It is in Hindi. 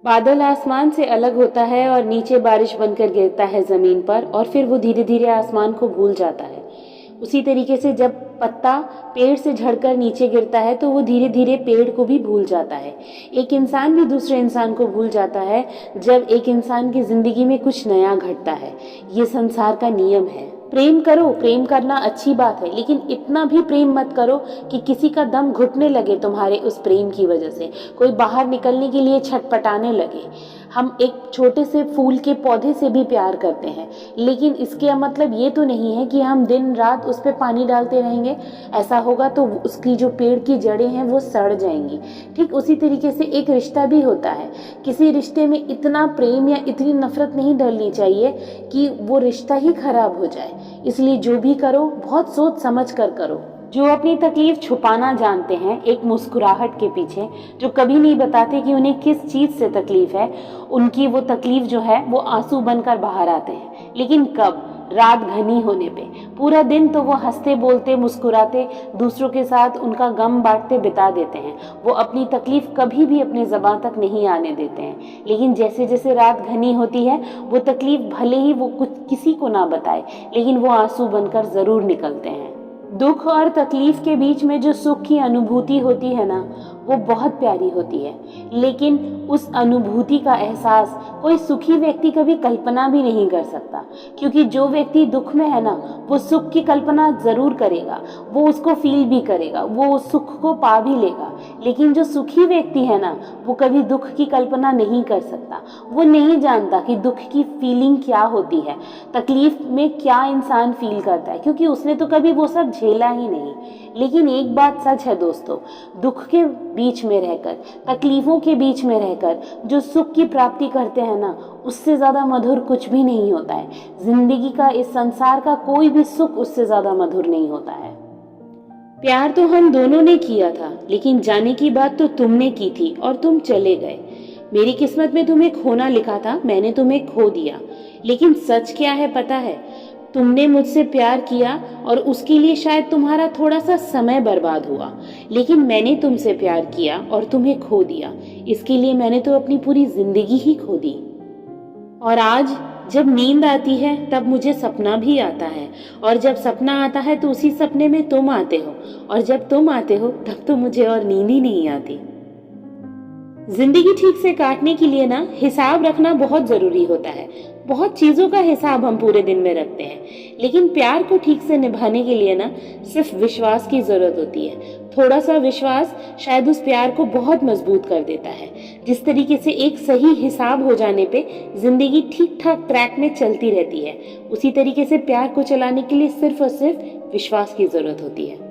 बादल आसमान से अलग होता है और नीचे बारिश बनकर गिरता है ज़मीन पर और फिर वो धीरे धीरे आसमान को भूल जाता है। उसी तरीके से जब पत्ता पेड़ से झड़कर नीचे गिरता है तो वो धीरे धीरे पेड़ को भी भूल जाता है। एक इंसान भी दूसरे इंसान को भूल जाता है जब एक इंसान की ज़िंदगी में कुछ नया घटता है। ये संसार का नियम है। प्रेम करो, प्रेम करना अच्छी बात है, लेकिन इतना भी प्रेम मत करो कि किसी का दम घुटने लगे तुम्हारे उस प्रेम की वजह से, कोई बाहर निकलने के लिए छटपटाने लगे। हम एक छोटे से फूल के पौधे से भी प्यार करते हैं, लेकिन इसका मतलब ये तो नहीं है कि हम दिन रात उस पर पानी डालते रहेंगे। ऐसा होगा तो उसकी जो पेड़ की जड़ें हैं वो सड़ जाएंगी। ठीक उसी तरीके से एक रिश्ता भी होता है। किसी रिश्ते में इतना प्रेम या इतनी नफरत नहीं डालनी चाहिए कि वो रिश्ता ही खराब हो जाए। इसलिए जो भी करो बहुत सोच समझ कर करो। जो अपनी तकलीफ छुपाना जानते हैं एक मुस्कुराहट के पीछे, जो कभी नहीं बताते कि उन्हें किस चीज़ से तकलीफ है, उनकी वो तकलीफ जो है वो आंसू बनकर बाहर आते हैं। लेकिन कब? रात घनी होने पे। पूरा दिन तो वो हंसते बोलते मुस्कुराते दूसरों के साथ उनका गम बांटते बिता देते हैं। वो अपनी तकलीफ कभी भी अपने ज़बान तक नहीं आने देते हैं। लेकिन जैसे जैसे रात घनी होती है वो तकलीफ भले ही वो कुछ किसी को ना बताए, लेकिन वो आंसू बनकर ज़रूर निकलते हैं। दुख और तकलीफ के बीच में जो सुख की अनुभूति होती है ना, वो बहुत प्यारी होती है। लेकिन उस अनुभूति का एहसास कोई सुखी व्यक्ति कभी कल्पना भी नहीं कर सकता, क्योंकि जो व्यक्ति दुख में है ना, वो सुख की कल्पना ज़रूर करेगा, वो उसको फील भी करेगा, वो उस सुख को पा भी लेगा। लेकिन जो सुखी व्यक्ति है ना, वो कभी दुख की कल्पना नहीं कर सकता। वो नहीं जानता कि दुख की फीलिंग क्या होती है, तकलीफ में क्या इंसान फील करता है, क्योंकि उसने तो कभी वो सब झेला ही नहीं। लेकिन एक बात सच है दोस्तों, दुख के बीच में रहकर, तकलीफों के बीच में रहकर जो सुख की प्राप्ति करते हैं ना, उससे ज़्यादा मधुर कुछ भी नहीं होता है। जिंदगी का, इस संसार का कोई भी सुख उससे ज़्यादा मधुर नहीं होता है। प्यार तो हम दोनों ने किया था, लेकिन जाने की बात तो तुमने की थी और तुम चले गए। मेरी किस्मत में तुम्हें खोना लिखा था, मैंने तुम्हें खो दिया। लेकिन सच क्या है पता है? तुमने मुझसे प्यार किया और उसके लिए शायद तुम्हारा थोड़ा सा समय बर्बाद हुआ, लेकिन मैंने तुमसे प्यार किया और तुम्हें खो दिया। इसके लिए मैंने तो अपनी पूरी जिंदगी ही खो दी। और आज जब नींद आती है तब मुझे सपना भी आता है, और जब सपना आता है तो उसी सपने में तुम आते हो, और जब तुम आते हो तब तो मुझे और नींद ही नहीं आती। जिंदगी ठीक से काटने के लिए ना हिसाब रखना बहुत जरूरी होता है। बहुत चीजों का हिसाब हम पूरे दिन में रखते हैं, लेकिन प्यार को ठीक से निभाने के लिए ना सिर्फ विश्वास की जरूरत होती है। थोड़ा सा विश्वास शायद उस प्यार को बहुत मजबूत कर देता है। जिस तरीके से एक सही हिसाब हो जाने पे जिंदगी ठीक ठाक ट्रैक में चलती रहती है, उसी तरीके से प्यार को चलाने के लिए सिर्फ और सिर्फ विश्वास की जरूरत होती है।